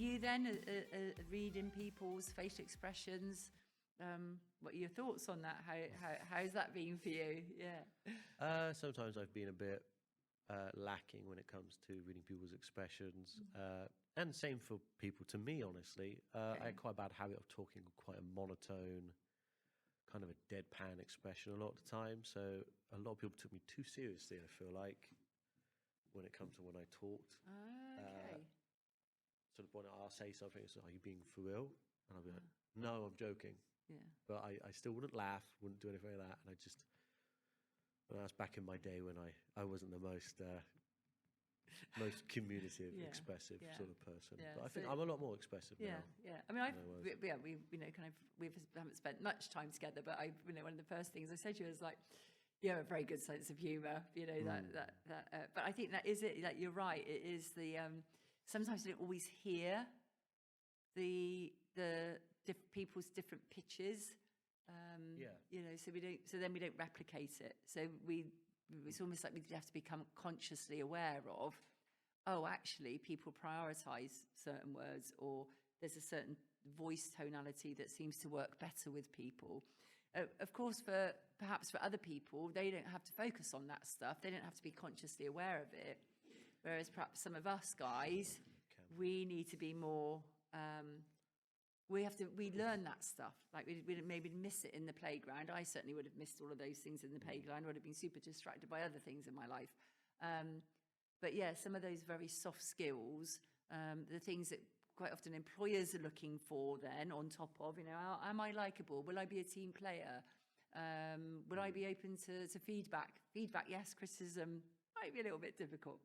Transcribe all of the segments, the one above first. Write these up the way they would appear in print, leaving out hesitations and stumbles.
you then, reading people's facial expressions, what are your thoughts on that? How's that been for you? Yeah. Sometimes I've been a bit lacking when it comes to reading people's expressions, and same for people. To me, honestly, I had quite a bad habit of talking quite a monotone, kind of a deadpan expression a lot of the time. So a lot of people took me too seriously, I feel like, when it comes to when I talked. Okay. Sort of when I'll say something, it's like, are you being for real? And I'll be like, no, I'm joking. Yeah. But I still wouldn't laugh, wouldn't do anything like that. And that's back in my day when I wasn't the most communicative, expressive sort of person. Yeah. But I think I'm a lot more expressive now. Yeah. I mean, we haven't spent much time together, but one of the first things I said to you was like, you have a very good sense of humour, but I think that is it. Like, you're right. It is the sometimes you don't always hear the people's different pitches. So then we don't replicate it. So it's almost like we have to become consciously aware of, actually people prioritize certain words, or there's a certain voice tonality that seems to work better with people. Of course, perhaps for other people, they don't have to focus on that stuff. They don't have to be consciously aware of it. Whereas perhaps some of us guys, we need to be more. We learn that stuff. Like we maybe miss it in the playground. I certainly would have missed all of those things in the playground. I would have been super distracted by other things in my life. But yeah, some of those very soft skills, the things that quite often employers are looking for then on top of, am I likable? Will I be a team player? Will I be open to feedback? Feedback, yes. Criticism might be a little bit difficult.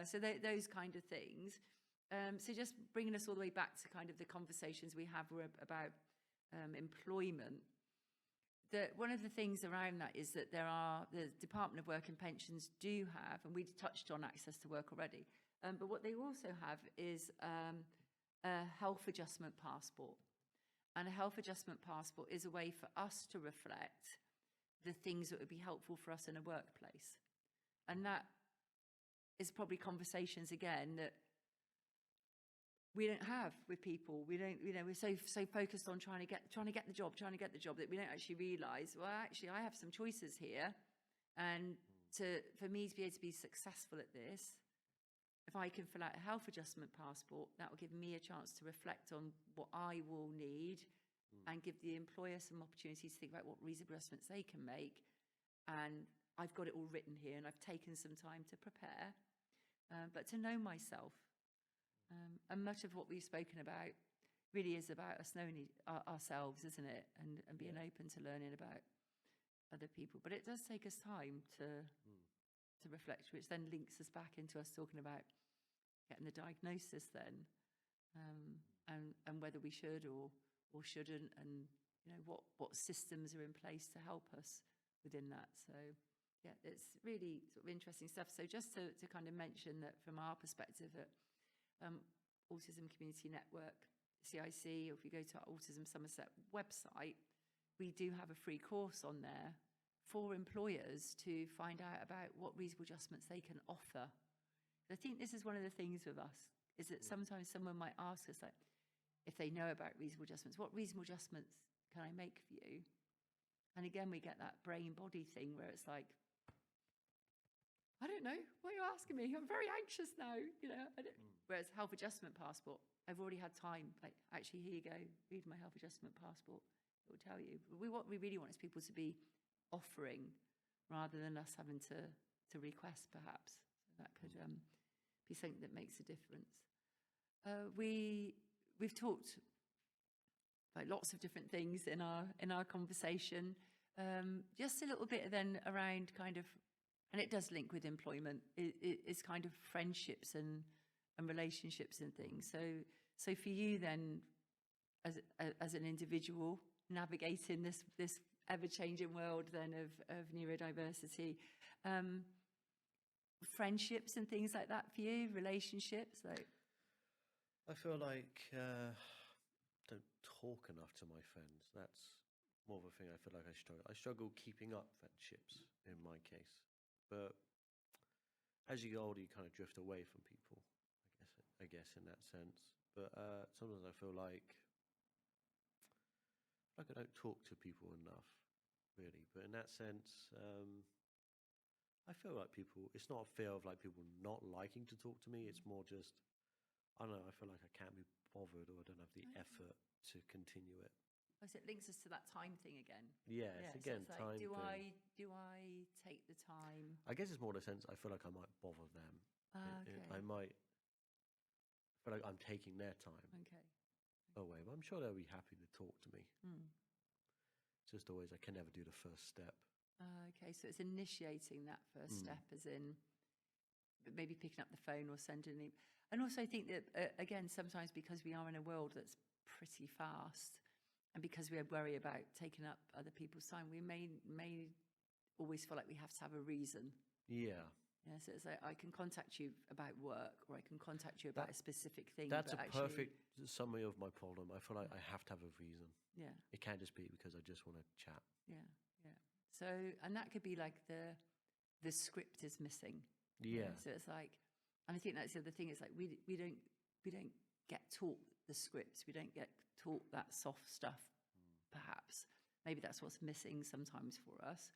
So those kind of things. So just bringing us all the way back to kind of the conversations we have about employment. One of the things around that is that the Department of Work and Pensions do have, and we touched on access to work already, but what they also have is a health adjustment passport. And a health adjustment passport is a way for us to reflect the things that would be helpful for us in a workplace. And that is probably conversations, again, that we don't have with people. We don't, we're so focused on trying to get the job that we don't actually realise, well, actually, I have some choices here. And for me to be able to be successful at this, if I can fill out a health adjustment passport, that will give me a chance to reflect on what I will need and give the employer some opportunities to think about what reasonable adjustments they can make. And I've got it all written here, and I've taken some time to prepare, but to know myself. And much of what we've spoken about really is about us knowing ourselves, isn't it? And being open to learning about other people. But it does take us time to reflect, which then links us back into us talking about getting the diagnosis then, and whether we should or shouldn't, and what systems are in place to help us within that. So yeah, it's really sort of interesting stuff. So just to kind of mention that from our perspective at Autism Community Network, CIC, or if you go to our Autism Somerset website, we do have a free course on there for employers to find out about what reasonable adjustments they can offer. I think this is one of the things with us, is that sometimes someone might ask us, like, if they know about reasonable adjustments, what reasonable adjustments can I make for you? And again, we get that brain-body thing where it's like, I don't know, why are you asking me? I'm very anxious now, Whereas health adjustment passport, I've already had time. Like, actually, here you go, read my health adjustment passport. It will tell you. What we really want is people to be offering rather than us having to request, perhaps. So that could be something that makes a difference. We've talked about lots of different things in our conversation. Just a little bit then around kind of, and it does link with employment, it's kind of friendships and relationships and things. So for you then, as an individual navigating this ever-changing world then of neurodiversity, friendships and things like that for you, relationships, like. I feel like I don't talk enough to my friends. That's more of a thing I feel like I struggle. I struggle keeping up friendships in my case. But as you get older, you kind of drift away from people, I guess in that sense. but sometimes I feel like I don't talk to people enough, really. But in that sense, I feel like people. It's not a fear of like people not liking to talk to me. It's more just I don't know. I feel like I can't be bothered, or I don't have the effort to continue it. So it links us to that time thing again. Yeah, Yeah, it's so again it's like, time do thing. I take the time? I guess it's more the sense I feel like I might bother them. Okay. I might feel like I'm taking their time Okay. away, but I'm sure they'll be happy to talk to me. Hmm. It's just always I can never do the first step. Okay, so it's initiating that first step, as in maybe picking up the phone or sending an email. And also, I think that again, sometimes because we are in a world that's pretty fast, and because we worry about taking up other people's time, we may always feel like we have to have a reason. Yeah. Yeah, so it's like I can contact you about work, or I can contact you about a specific thing. That's but a actually, perfect summary of my problem. I feel like I have to have a reason. Yeah, It can't just be because I just want to chat. yeah, yeah. So, and that could be like the script is missing. Yeah. So it's like, and I think that's the other thing. It's like we don't get taught the scripts. We don't get taught that soft stuff. Perhaps maybe that's what's missing sometimes for us.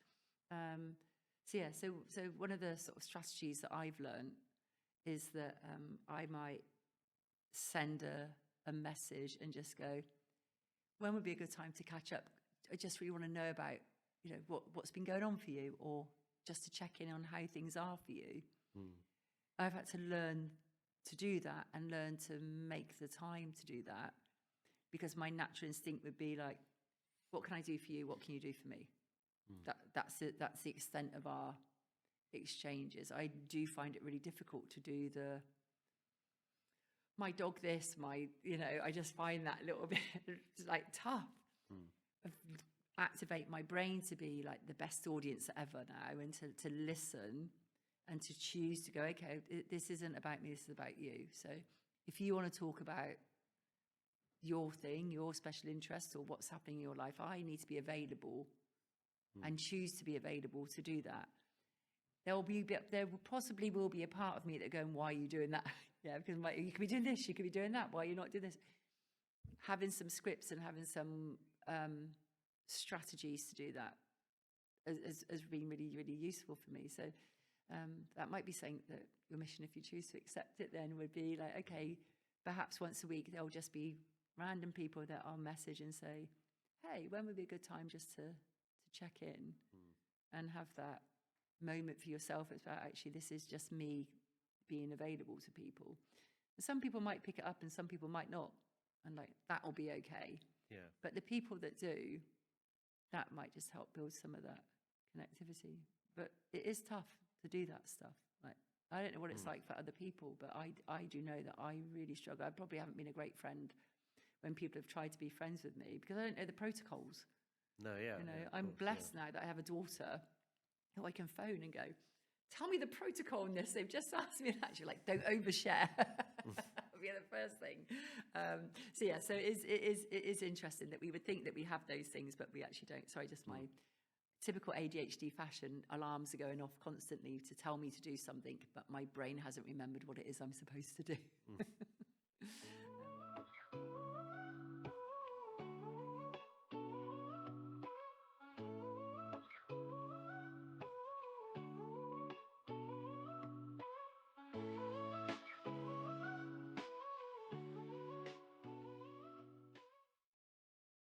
So yeah, so one of the sort of strategies that I've learned is that I might send a message and just go, when would be a good time to catch up? I just really want to know about, what's been going on for you, or just to check in on how things are for you. I've had to learn to do that and learn to make the time to do that, because my natural instinct would be like, what can I do for you? What can you do for me? That's it. That's the extent of our exchanges. I do find it really difficult to do my dog this, I just find that a little bit like tough. Activate my brain to be like the best audience ever now, and to listen and to choose to go, okay, this isn't about me, this is about you. So if you want to talk about your thing, your special interest, or what's happening in your life, I need to be available and choose to be available to do that. There possibly will be a part of me that going, why are you doing that? Yeah, because you could be doing this, you could be doing that. Why are you not doing this? Having some scripts and having some strategies to do that has been really, really useful for me. So that might be saying that your mission, if you choose to accept it, then would be like, okay, perhaps once a week there'll just be random people that I'll message and say, hey, when would be a good time just to check in and have that moment for yourself. It's about, actually, this is just me being available to people. And some people might pick it up and some people might not, and like that'll be okay. Yeah. But the people that do, that might just help build some of that connectivity. But it is tough to do that stuff. Like, I don't know what it's like for other people, but I do know that I really struggle. I probably haven't been a great friend when people have tried to be friends with me, because I don't know the protocols. No, yeah. I'm blessed now that I have a daughter who I can phone and go, tell me the protocol on this. They've just asked me that. She's like, don't overshare. That'll be the first thing. So it is interesting that we would think that we have those things, but we actually don't. Sorry, just my typical ADHD fashion. Alarms are going off constantly to tell me to do something, but my brain hasn't remembered what it is I'm supposed to do.